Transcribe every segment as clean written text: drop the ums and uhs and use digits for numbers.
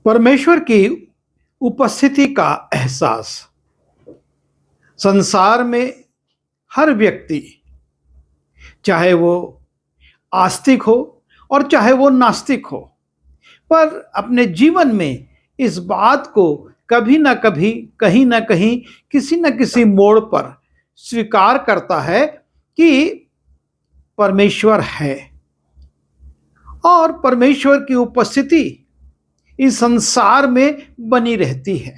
परमेश्वर की उपस्थिति का एहसास संसार में हर व्यक्ति, चाहे वो आस्तिक हो और चाहे वो नास्तिक हो, पर अपने जीवन में इस बात को कभी ना कभी, कहीं ना कहीं, किसी न किसी मोड़ पर स्वीकार करता है कि परमेश्वर है और परमेश्वर की उपस्थिति इस संसार में बनी रहती है।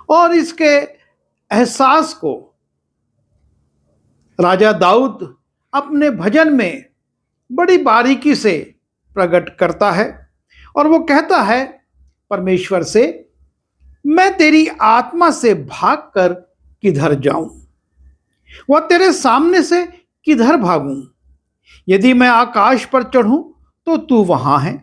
और इसके एहसास को राजा दाऊद अपने भजन में बड़ी बारीकी से प्रकट करता है और वो कहता है परमेश्वर से, मैं तेरी आत्मा से भागकर किधर जाऊं, वह तेरे सामने से किधर भागूं। यदि मैं आकाश पर चढ़ूं तो तू वहां है,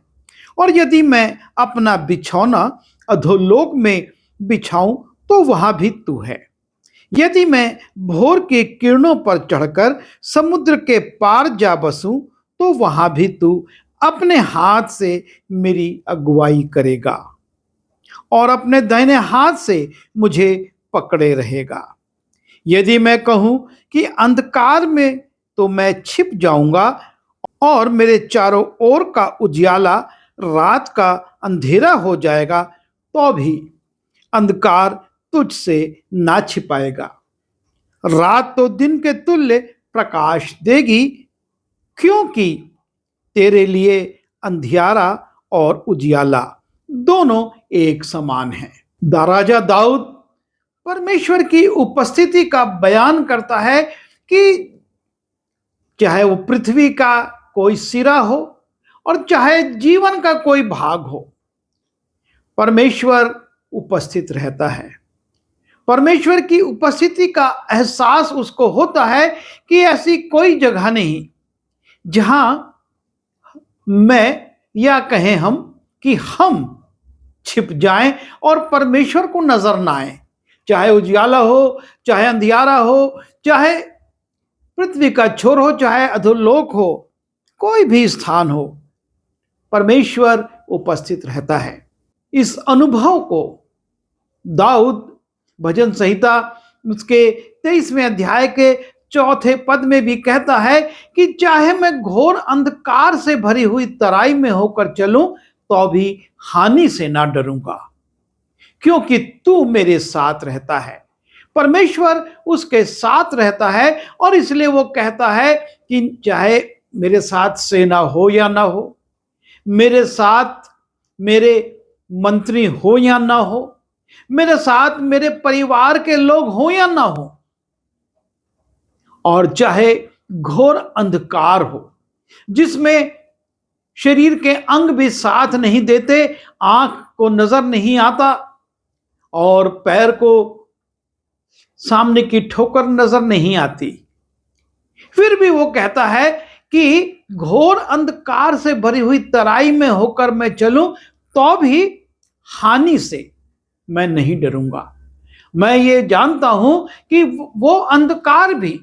और यदि मैं अपना बिछौना अधोलोक में बिछाऊं तो वहां भी तू है। यदि मैं भोर की किरणों पर चढ़कर समुद्र के पार जा बसूं तो वहां भी तू अपने हाथ से मेरी अगुवाई करेगा और अपने दाहिने हाथ से मुझे पकड़े रहेगा। यदि मैं कहूं कि अंधकार में, तो मैं छिप जाऊंगा और मेरे चारों ओर का उजियाला रात का अंधेरा हो जाएगा, तो भी अंधकार तुझसे ना छिपाएगा। रात तो दिन के तुल्य प्रकाश देगी, क्योंकि तेरे लिए अंधियारा और उजियाला दोनों एक समान हैं। राजा दाऊद परमेश्वर की उपस्थिति का बयान करता है कि चाहे वो पृथ्वी का कोई सिरा हो और चाहे जीवन का कोई भाग हो, परमेश्वर उपस्थित रहता है। परमेश्वर की उपस्थिति का एहसास उसको होता है कि ऐसी कोई जगह नहीं जहां मैं, या कहें हम, कि हम छिप जाएं और परमेश्वर को नजर ना आए। चाहे उजियाला हो, चाहे अंधियारा हो, चाहे पृथ्वी का छोर हो, चाहे अधोलोक हो, कोई भी स्थान हो, परमेश्वर उपस्थित रहता है। इस अनुभव को दाऊद भजन संहिता उसके 23वें अध्याय के 4 पद में भी कहता है कि चाहे मैं घोर अंधकार से भरी हुई तराई में होकर चलूं तो भी हानि से ना डरूंगा, क्योंकि तू मेरे साथ रहता है। परमेश्वर उसके साथ रहता है और इसलिए वो कहता है कि चाहे मेरे साथ सेना हो या ना हो, मेरे साथ मेरे मंत्री हो या ना हो, मेरे साथ मेरे परिवार के लोग हो या ना हो, और चाहे घोर अंधकार हो जिसमें शरीर के अंग भी साथ नहीं देते, आंख को नजर नहीं आता और पैर को सामने की ठोकर नजर नहीं आती, फिर भी वो कहता है कि घोर अंधकार से भरी हुई तराई में होकर मैं चलूं तो भी हानि से मैं नहीं डरूंगा। मैं ये जानता हूं कि वो अंधकार भी,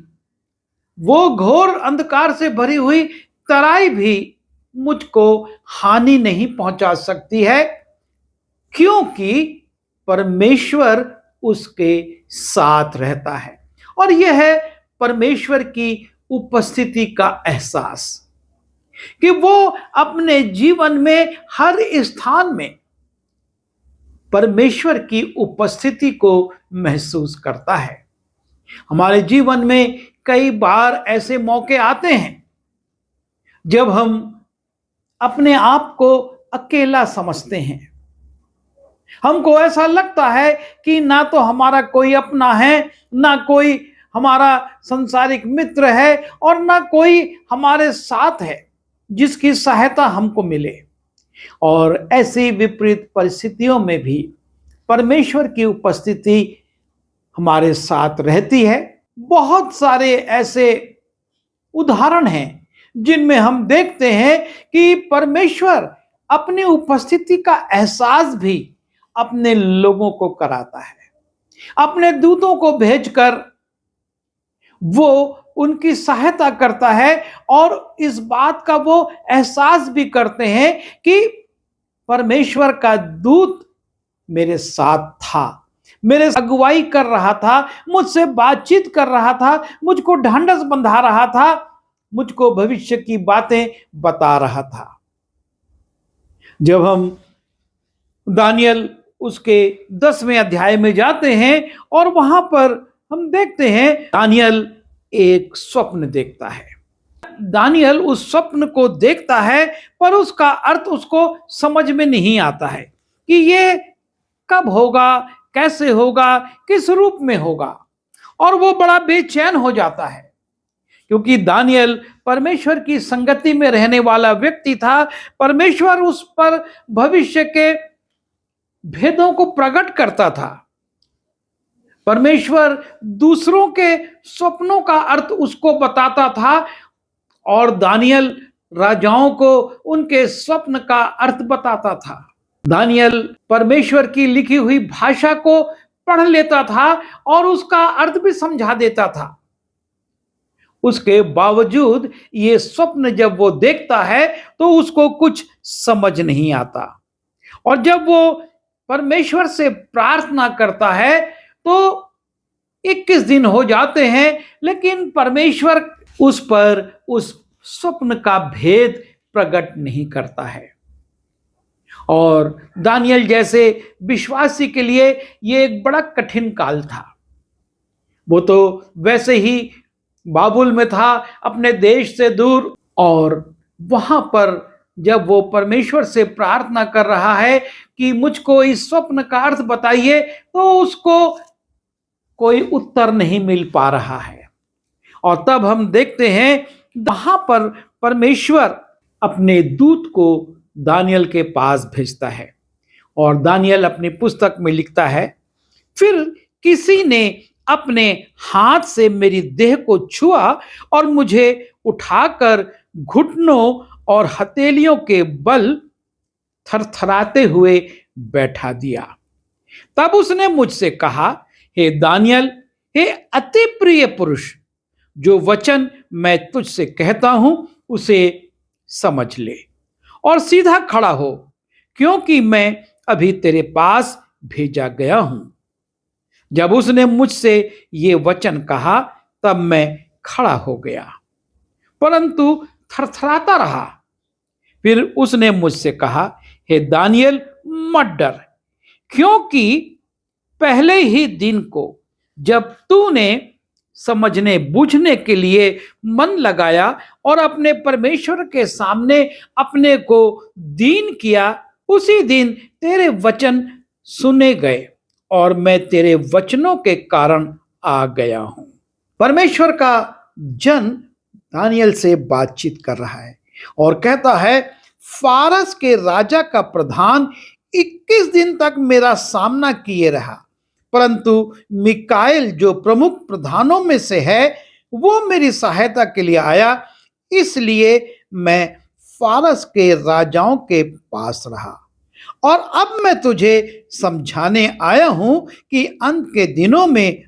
वो घोर अंधकार से भरी हुई तराई भी मुझको हानि नहीं पहुंचा सकती है, क्योंकि परमेश्वर उसके साथ रहता है। और यह है परमेश्वर की उपस्थिति का एहसास कि वो अपने जीवन में हर स्थान में परमेश्वर की उपस्थिति को महसूस करता है। हमारे जीवन में कई बार ऐसे मौके आते हैं जब हम अपने आप को अकेला समझते हैं। हमको ऐसा लगता है कि ना तो हमारा कोई अपना है, ना कोई हमारा संसारिक मित्र है, और ना कोई हमारे साथ है जिसकी सहायता हमको मिले। और ऐसी विपरीत परिस्थितियों में भी परमेश्वर की उपस्थिति हमारे साथ रहती है। बहुत सारे ऐसे उदाहरण हैं जिनमें हम देखते हैं कि परमेश्वर अपनी उपस्थिति का एहसास भी अपने लोगों को कराता है। अपने दूतों को भेजकर वो उनकी सहायता करता है और इस बात का वो एहसास भी करते हैं कि परमेश्वर का दूत मेरे साथ था, मेरे अगुवाई कर रहा था, मुझसे बातचीत कर रहा था, मुझको ढांढस बंधा रहा था, मुझको भविष्य की बातें बता रहा था। जब हम दानियल उसके 10वें अध्याय में जाते हैं और वहां पर हम देखते हैं दानियल एक स्वप्न देखता है। दानियल उस स्वप्न को देखता है पर उसका अर्थ उसको समझ में नहीं आता है कि ये कब होगा, कैसे होगा, किस रूप में होगा। और वो बड़ा बेचैन हो जाता है क्योंकि दानियल परमेश्वर की संगति में रहने वाला व्यक्ति था। परमेश्वर उस पर भविष्य के भेदों को प्रकट करता था। परमेश्वर दूसरों के स्वप्नों का अर्थ उसको बताता था और दानियल राजाओं को उनके स्वप्न का अर्थ बताता था। दानियल परमेश्वर की लिखी हुई भाषा को पढ़ लेता था और उसका अर्थ भी समझा देता था। उसके बावजूद ये स्वप्न जब वो देखता है तो उसको कुछ समझ नहीं आता। और जब वो परमेश्वर से प्रार्थना करता है तो 21 दिन हो जाते हैं लेकिन परमेश्वर उस पर उस स्वप्न का भेद प्रकट नहीं करता है। और दानियल जैसे विश्वासी के लिए यह एक बड़ा कठिन काल था। वो तो वैसे ही बाबुल में था, अपने देश से दूर, और वहां पर जब वो परमेश्वर से प्रार्थना कर रहा है कि मुझको इस स्वप्न का अर्थ बताइए तो उसको कोई उत्तर नहीं मिल पा रहा है। और तब हम देखते हैं वहां पर परमेश्वर अपने दूत को दानियल के पास भेजता है और दानियल अपनी पुस्तक में लिखता है, फिर किसी ने अपने हाथ से मेरी देह को छुआ और मुझे उठाकर घुटनों और हथेलियों के बल थरथराते हुए बैठा दिया। तब उसने मुझसे कहा, हे दानियल, हे अति प्रिय पुरुष, जो वचन मैं तुझसे कहता हूं उसे समझ ले और सीधा खड़ा हो, क्योंकि मैं अभी तेरे पास भेजा गया हूं। जब उसने मुझसे ये वचन कहा तब मैं खड़ा हो गया, परंतु थरथराता रहा। फिर उसने मुझसे कहा, हे दानियल, मत डर, क्योंकि पहले ही दिन को जब तूने समझने बूझने के लिए मन लगाया और अपने परमेश्वर के सामने अपने को दीन किया, उसी दिन तेरे वचन सुने गए और मैं तेरे वचनों के कारण आ गया हूं। परमेश्वर का जन दानियल से बातचीत कर रहा है और कहता है, फारस के राजा का प्रधान 21 दिन तक मेरा सामना किए रहा, परंतु मिकाएल जो प्रमुख प्रधानों में से है वो मेरी सहायता के लिए आया, इसलिए मैं फारस के राजाओं के पास रहा। और अब मैं तुझे समझाने आया हूं कि अंत के दिनों में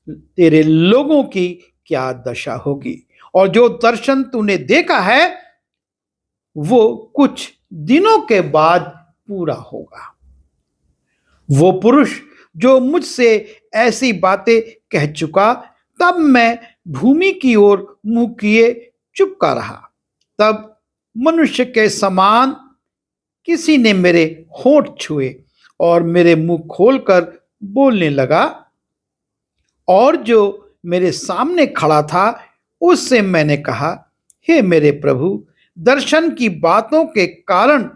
तेरे लोगों की क्या दशा होगी, और जो दर्शन तूने देखा है वो कुछ दिनों के बाद पूरा होगा। वो पुरुष जो मुझसे ऐसी बातें कह चुका, तब मैं भूमि की ओर मुंह किए चुपका रहा। तब मनुष्य के समान किसी ने मेरे होंठ छुए और मेरे मुंह खोलकर बोलने लगा, और जो मेरे सामने खड़ा था उससे मैंने कहा, हे मेरे प्रभु, दर्शन की बातों के कारण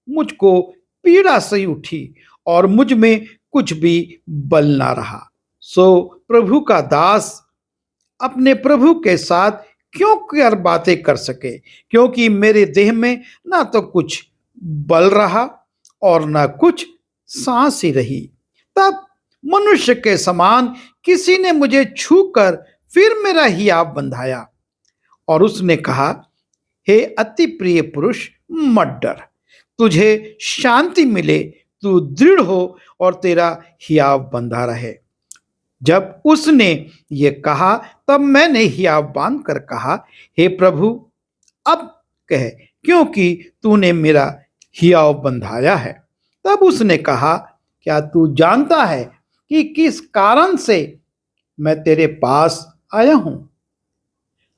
मुझको पीड़ा सी उठी और मुझ में कुछ भी बल ना रहा। सो प्रभु का दास अपने प्रभु के साथ क्यों कर बातें कर सके, क्योंकि मेरे देह में ना तो कुछ बल रहा और ना कुछ सांस ही रही। तब मनुष्य के समान किसी ने मुझे छूकर फिर मेरा हियाव बंधाया और उसने कहा, हे अति प्रिय पुरुष, मत डर, तुझे शांति मिले, तू दृढ़ हो और तेरा हियाव बंधा रहे। जब उसने ये कहा तब मैंने हियाव बांध कर कहा, हे प्रभु, अब कह, क्योंकि तूने मेरा हियाव बंधाया है। तब उसने कहा, क्या तू जानता है कि किस कारण से मैं तेरे पास आया हूं?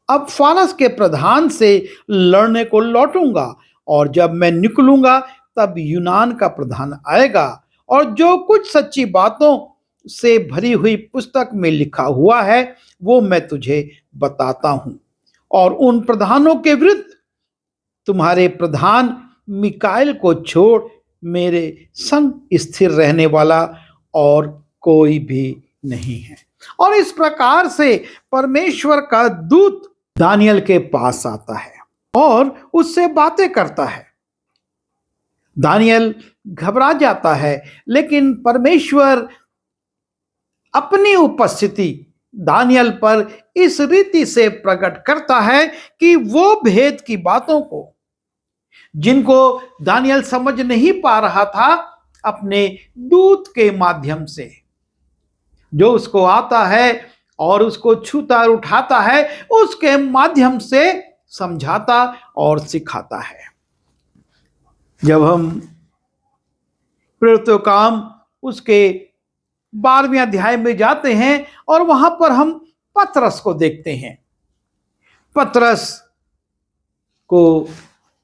अब फारस के प्रधान से लड़ने को लौटूंगा, और जब मैं निकलूंगा तब यूनान का प्रधान आएगा, और जो कुछ सच्ची बातों से भरी हुई पुस्तक में लिखा हुआ है वो मैं तुझे बताता हूं। और उन प्रधानों के विरुद्ध तुम्हारे प्रधान मिकाएल को छोड़ मेरे संग स्थिर रहने वाला और कोई भी नहीं है। और इस प्रकार से परमेश्वर का दूत दानियल के पास आता है और उससे बातें करता है। दानियल घबरा जाता है, लेकिन परमेश्वर अपनी उपस्थिति दानियल पर इस रीति से प्रकट करता है कि वो भेद की बातों को, जिनको दानियल समझ नहीं पा रहा था, अपने दूत के माध्यम से, जो उसको आता है और उसको छूता और उठाता है, उसके माध्यम से समझाता और सिखाता है। जब हम प्रेरितों काम उसके 12वें अध्याय में जाते हैं और वहां पर हम पतरस को देखते हैं। पतरस को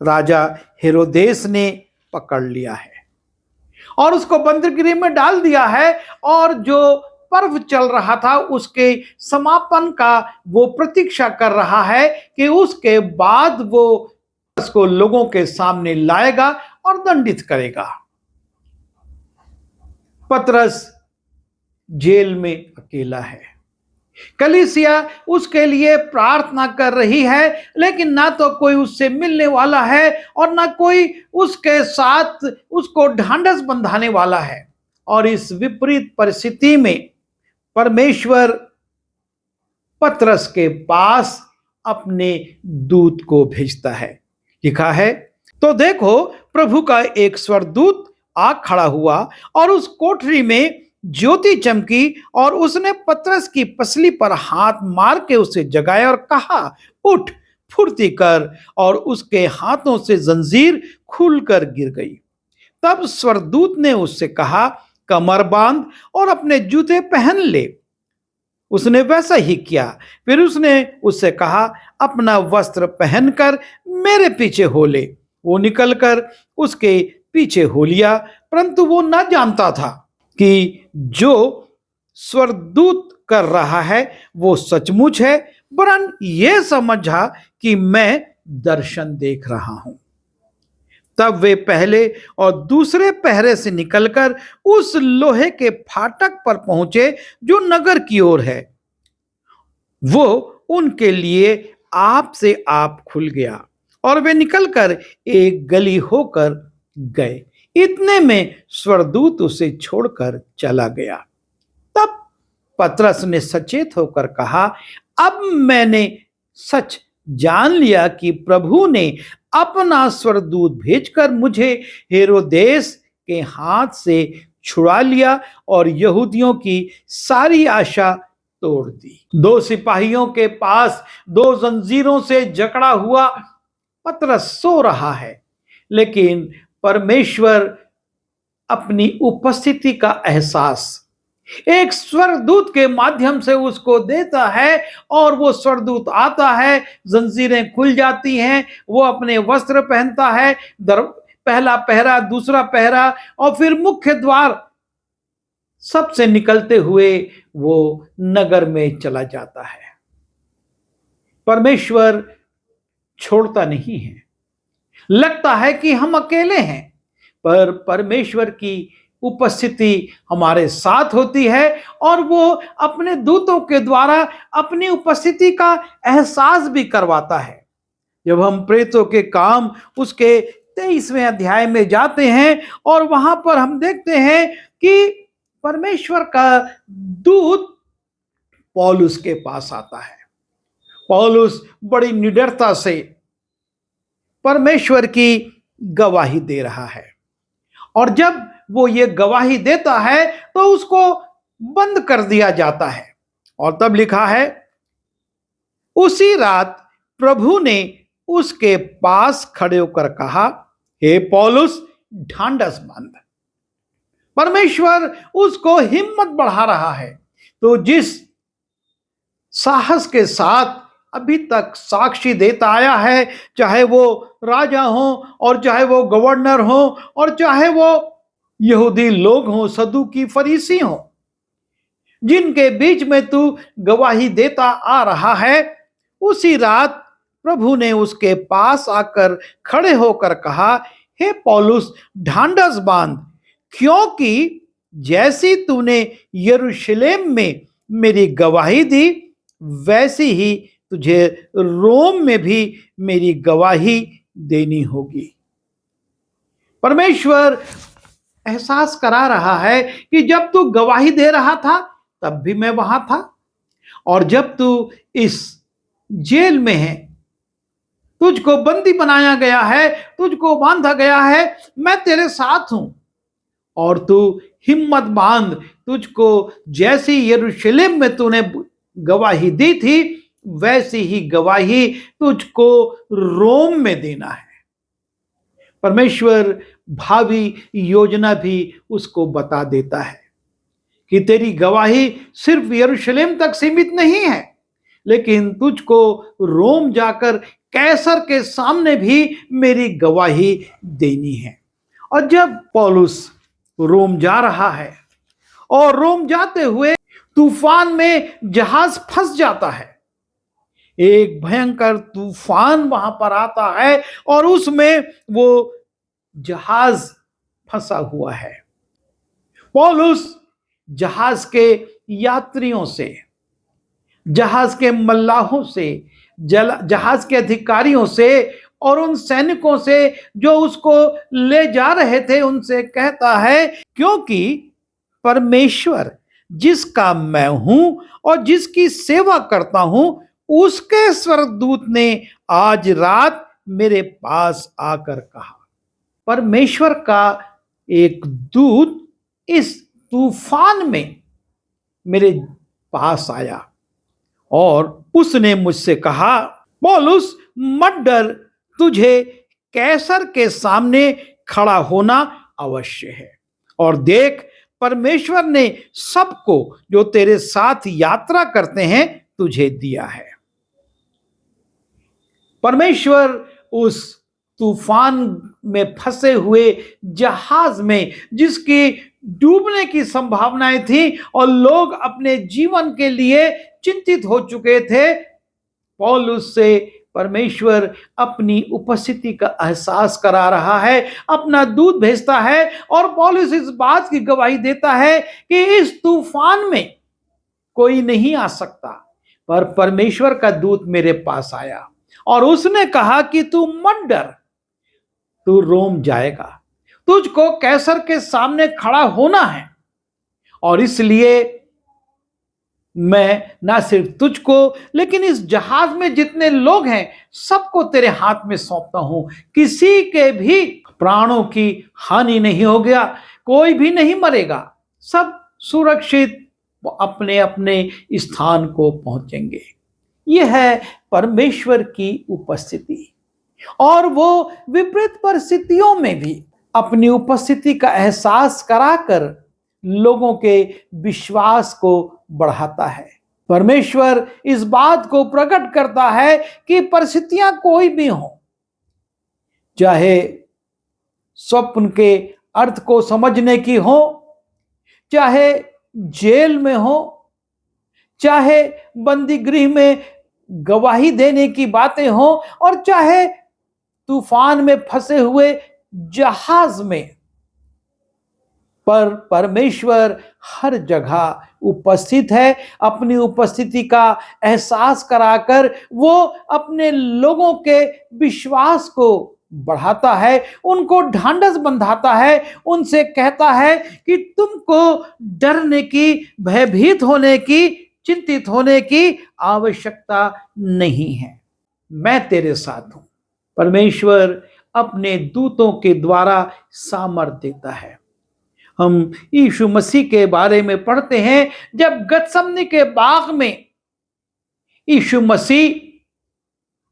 राजा हेरोदेस ने पकड़ लिया है और उसको बंदीगृह में डाल दिया है, और जो पर्व चल रहा था उसके समापन का वो प्रतीक्षा कर रहा है कि उसके बाद वो उसको लोगों के सामने लाएगा और दंडित करेगा। पतरस जेल में अकेला है। कलीसिया उसके लिए प्रार्थना कर रही है, लेकिन ना तो कोई उससे मिलने वाला है और ना कोई उसके साथ उसको ढांढस बंधाने वाला है। और इस विपरीत परिस्थिति में परमेश्वर पतरस के पास अपने दूत को भेजता है। लिखा है, तो देखो प्रभु का एक स्वर्गदूत आ खड़ा हुआ और उस कोठरी में ज्योति चमकी, और उसने पतरस की पसली पर हाथ मार के उसे जगाया और कहा, उठ, फुर्ती कर। और उसके हाथों से जंजीर खुलकर गिर गई। तब स्वर्गदूत ने उससे कहा, कमर बांध और अपने जूते पहन ले। उसने वैसा ही किया। फिर उसने उससे कहा, अपना वस्त्र पहनकर मेरे पीछे हो ले। वो निकलकर उसके पीछे हो लिया, परंतु वो न जानता था कि जो स्वर्गदूत कर रहा है वो सचमुच है, वरन ये समझा कि मैं दर्शन देख रहा हूं। तब वे पहले और दूसरे पहरे से निकलकर उस लोहे के फाटक पर पहुंचे जो नगर की ओर है। वो उनके लिए आप से आप खुल गया और वे निकलकर एक गली होकर गए। इतने में स्वर्गदूत उसे छोड़कर चला गया। तब पतरस ने सचेत होकर कहा, अब मैंने सच जान लिया कि प्रभु ने अपना स्वर्गदूत भेजकर मुझे हेरोदेस के हाथ से छुड़ा लिया और यहूदियों की सारी आशा तोड़ दी। 2 सिपाहियों के पास 2 जंजीरों से जकड़ा हुआ पतरस सो रहा है, लेकिन परमेश्वर अपनी उपस्थिति का एहसास एक स्वर्गदूत के माध्यम से उसको देता है, और वो स्वर्गदूत आता है, जंजीरें खुल जाती हैं, वो अपने वस्त्र पहनता है, पहला पहरा, दूसरा पहरा, और फिर मुख्य द्वार सबसे निकलते हुए वो नगर में चला जाता है। परमेश्वर छोड़ता नहीं है। लगता है कि हम अकेले हैं, पर परमेश्वर की उपस्थिति हमारे साथ होती है, और वो अपने दूतों के द्वारा अपनी उपस्थिति का एहसास भी करवाता है। जब हम प्रेरितों के काम उसके 23वें अध्याय में जाते हैं और वहां पर हम देखते हैं कि परमेश्वर का दूत पौलुस के पास आता है। पौलुस बड़ी निडरता से परमेश्वर की गवाही दे रहा है, और जब वो ये गवाही देता है तो उसको बंद कर दिया जाता है। और तब लिखा है, उसी रात प्रभु ने उसके पास खड़े होकर कहा, हे पौलुस, ढांढस बांध। परमेश्वर उसको हिम्मत बढ़ा रहा है। तो जिस साहस के साथ अभी तक साक्षी देता आया है, चाहे वो राजा हो और चाहे वो गवर्नर हो और चाहे वो यहूदी लोग हों, सदूकी फरीसी हों, जिनके बीच में तू गवाही देता आ रहा है, उसी रात प्रभु ने उसके पास आकर खड़े होकर कहा, हे पौलुस, ढांढस बांध, क्योंकि जैसी तूने यरूशलेम में मेरी गवाही दी, वैसी ही तुझे रोम में भी मेरी गवाही देनी होगी। परमेश्वर एहसास करा रहा है कि जब तू गवाही दे रहा था तब भी मैं वहां था, और जब तू इस जेल में है, तुझको बंदी बनाया गया है, तुझको बांधा गया है, मैं तेरे साथ हूं। और तू हिम्मत बांध, तुझको जैसी यरूशलेम में तूने गवाही दी थी, वैसी ही गवाही तुझको रोम में देना है। परमेश्वर भावी योजना भी उसको बता देता है कि तेरी गवाही सिर्फ यरूशलेम तक सीमित नहीं है, लेकिन तुझको रोम जाकर कैसर के सामने भी मेरी गवाही देनी है। और जब पौलुस रोम जा रहा है और रोम जाते हुए तूफान में जहाज फंस जाता है, एक भयंकर तूफान वहां पर आता है और उसमें वो जहाज फंसा हुआ है। पौलुस जहाज के यात्रियों से, जहाज के मल्लाहों से, जहाज के अधिकारियों से और उन सैनिकों से जो उसको ले जा रहे थे, उनसे कहता है, क्योंकि परमेश्वर जिसका मैं हूं और जिसकी सेवा करता हूं, उसके स्वर्गदूत ने आज रात मेरे पास आकर कहा। परमेश्वर का एक दूत इस तूफान में मेरे पास आया और उसने मुझसे कहा, पौलुस, मत डर, तुझे कैसर के सामने खड़ा होना अवश्य है। और देख, परमेश्वर ने सबको जो तेरे साथ यात्रा करते हैं तुझे दिया है। परमेश्वर उस तूफान में फंसे हुए जहाज में, जिसकी डूबने की संभावनाएं थी और लोग अपने जीवन के लिए चिंतित हो चुके थे, पौलुस से परमेश्वर अपनी उपस्थिति का एहसास करा रहा है, अपना दूत भेजता है और पौलुस इस बात की गवाही देता है कि इस तूफान में कोई नहीं आ सकता, पर परमेश्वर का दूत मेरे पास आया और उसने कहा कि तू मत डर, तू रोम जाएगा, तुझको कैसर के सामने खड़ा होना है। और इसलिए मैं ना सिर्फ तुझको, लेकिन इस जहाज में जितने लोग हैं सबको तेरे हाथ में सौंपता हूं। किसी के भी प्राणों की हानि नहीं हो गया, कोई भी नहीं मरेगा, सब सुरक्षित अपने अपने स्थान को पहुंचेंगे। यह है परमेश्वर की उपस्थिति, और वो विपरीत परिस्थितियों में भी अपनी उपस्थिति का एहसास कराकर लोगों के विश्वास को बढ़ाता है। परमेश्वर इस बात को प्रकट करता है कि परिस्थितियां कोई भी हो, चाहे स्वप्न के अर्थ को समझने की हो, चाहे जेल में हो, चाहे बंदी गृह में गवाही देने की बातें हो, और चाहे तूफान में फंसे हुए जहाज में, पर परमेश्वर हर जगह उपस्थित है। अपनी उपस्थिति का एहसास कराकर वो अपने लोगों के विश्वास को बढ़ाता है, उनको ढांढस बंधाता है, उनसे कहता है कि तुमको डरने की, भयभीत होने की, चिंतित होने की आवश्यकता नहीं है, मैं तेरे साथ हूं। परमेश्वर अपने दूतों के द्वारा सामर्थ्य देता है। हम यीशु मसीह के बारे में पढ़ते हैं, जब गतसमनी के बाग में यीशु मसीह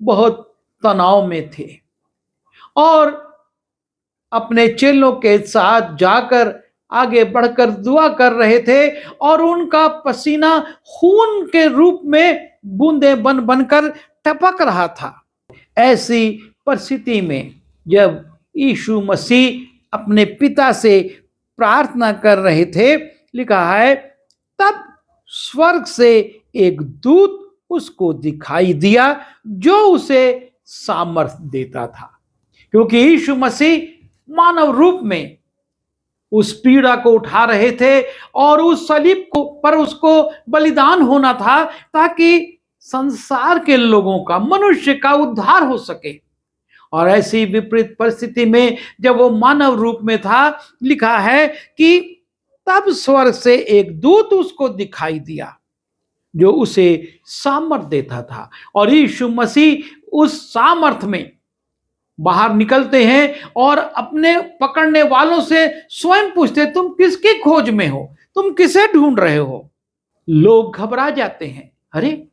बहुत तनाव में थे और अपने चेलों के साथ जाकर आगे बढ़कर दुआ कर रहे थे और उनका पसीना खून के रूप में बूंदे बन बनकर टपक रहा था। ऐसी परिस्थिति में जब यीशु मसीह अपने पिता से प्रार्थना कर रहे थे, लिखा है तब स्वर्ग से एक दूत उसको दिखाई दिया जो उसे सामर्थ्य देता था। क्योंकि यीशु मसीह मानव रूप में उस पीड़ा को उठा रहे थे और उस सलीब को पर उसको बलिदान होना था ताकि संसार के लोगों का, मनुष्य का उद्धार हो सके। और ऐसी विपरीत परिस्थिति में जब वो मानव रूप में था, लिखा है कि तब स्वर्ग से एक दूत उसको दिखाई दिया जो उसे सामर्थ देता था। और यीशु मसीह उस सामर्थ में बाहर निकलते हैं और अपने पकड़ने वालों से स्वयं पूछते, तुम किसकी खोज में हो, तुम किसे ढूंढ रहे हो। लोग घबरा जाते हैं, अरे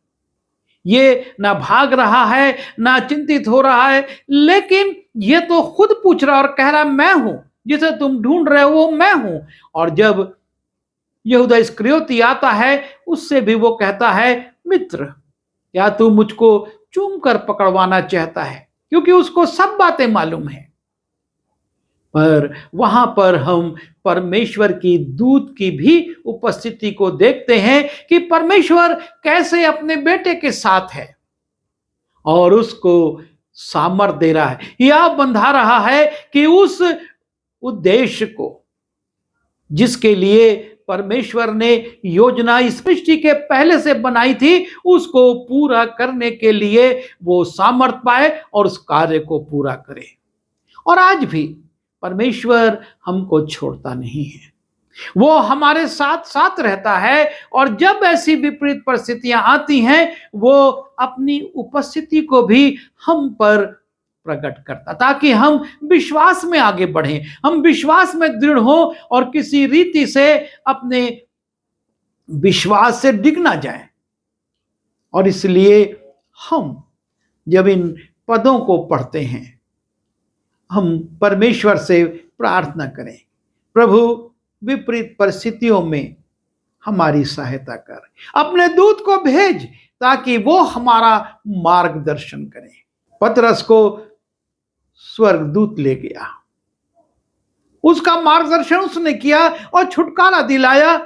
ये ना भाग रहा है ना चिंतित हो रहा है, लेकिन ये तो खुद पूछ रहा और कह रहा मैं हूं, जिसे तुम ढूंढ रहे हो वो मैं हूं। और जब यहूदा इस्करियोती आता है, उससे भी वो कहता है, मित्र या तू मुझको चूम कर पकड़वाना चाहता है, क्योंकि उसको सब बातें मालूम है। पर वहां पर हम परमेश्वर की दूत की भी उपस्थिति को देखते हैं कि परमेश्वर कैसे अपने बेटे के साथ है और उसको सामर्थ दे रहा है, या बंधा रहा है कि उस उद्देश्य को जिसके लिए परमेश्वर ने योजना इस सृष्टि के पहले से बनाई थी, उसको पूरा करने के लिए वो सामर्थ पाए और उस कार्य को पूरा करे। और आज भी परमेश्वर हमको छोड़ता नहीं है, वो हमारे साथ साथ रहता है। और जब ऐसी विपरीत परिस्थितियां आती हैं, वो अपनी उपस्थिति को भी हम पर प्रकट करता, ताकि हम विश्वास में आगे बढ़ें, हम विश्वास में दृढ़ हो और किसी रीति से अपने विश्वास से डिग ना जाएं। और इसलिए हम जब इन पदों को पढ़ते हैं, हम परमेश्वर से प्रार्थना करें, प्रभु विपरीत परिस्थितियों में हमारी सहायता कर, अपने दूत को भेज ताकि वो हमारा मार्गदर्शन करे। पतरस को स्वर्गदूत ले गया, उसका मार्गदर्शन उसने किया और छुटकारा दिलाया।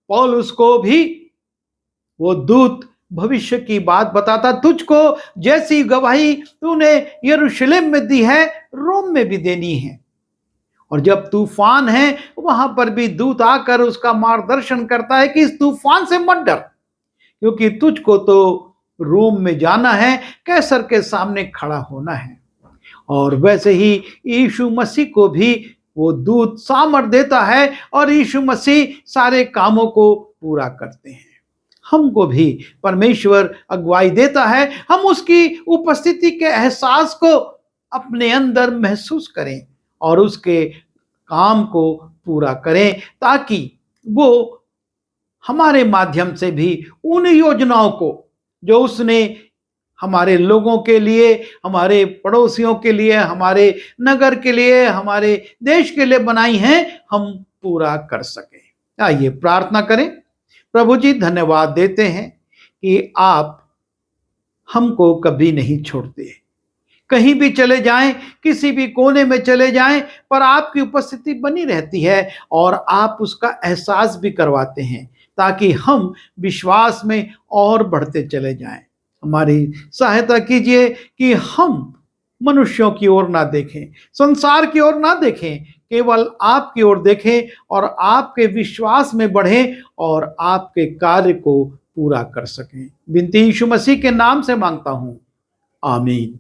पौलुस को भी वो दूत भविष्य की बात बताता, तुझको जैसी गवाही तूने यरूशलेम में दी है, रोम में भी देनी है। और जब तूफान है, वहां पर भी दूत आकर उसका मार्गदर्शन करता है कि इस तूफान से मत डर, क्योंकि तुझको तो रोम में जाना है, कैसर के सामने खड़ा होना है। और वैसे ही यीशु मसीह को भी वो दूत सामर्थ देता है और यीशु मसीह सारे कामों को पूरा करते हैं। हमको भी परमेश्वर अगुवाई देता है, हम उसकी उपस्थिति के एहसास को अपने अंदर महसूस करें और उसके काम को पूरा करें, ताकि वो हमारे माध्यम से भी उन योजनाओं को जो उसने हमारे लोगों के लिए, हमारे पड़ोसियों के लिए, हमारे नगर के लिए, हमारे देश के लिए बनाई हैं, हम पूरा कर सकें। आइए प्रार्थना करें। प्रभु जी, धन्यवाद देते हैं कि आप हमको कभी नहीं छोड़ते। कहीं भी चले जाएं, किसी भी कोने में चले जाएं, पर आपकी उपस्थिति बनी रहती है और आप उसका एहसास भी करवाते हैं, ताकि हम विश्वास में और बढ़ते चले जाएं। हमारी सहायता कीजिए कि हम मनुष्यों की ओर ना देखें, संसार की ओर ना देखें, केवल आपकी ओर देखें और आपके विश्वास में बढ़ें और आपके कार्य को पूरा कर सकें। विनती यीशु मसीह के नाम से मांगता हूं, आमीन।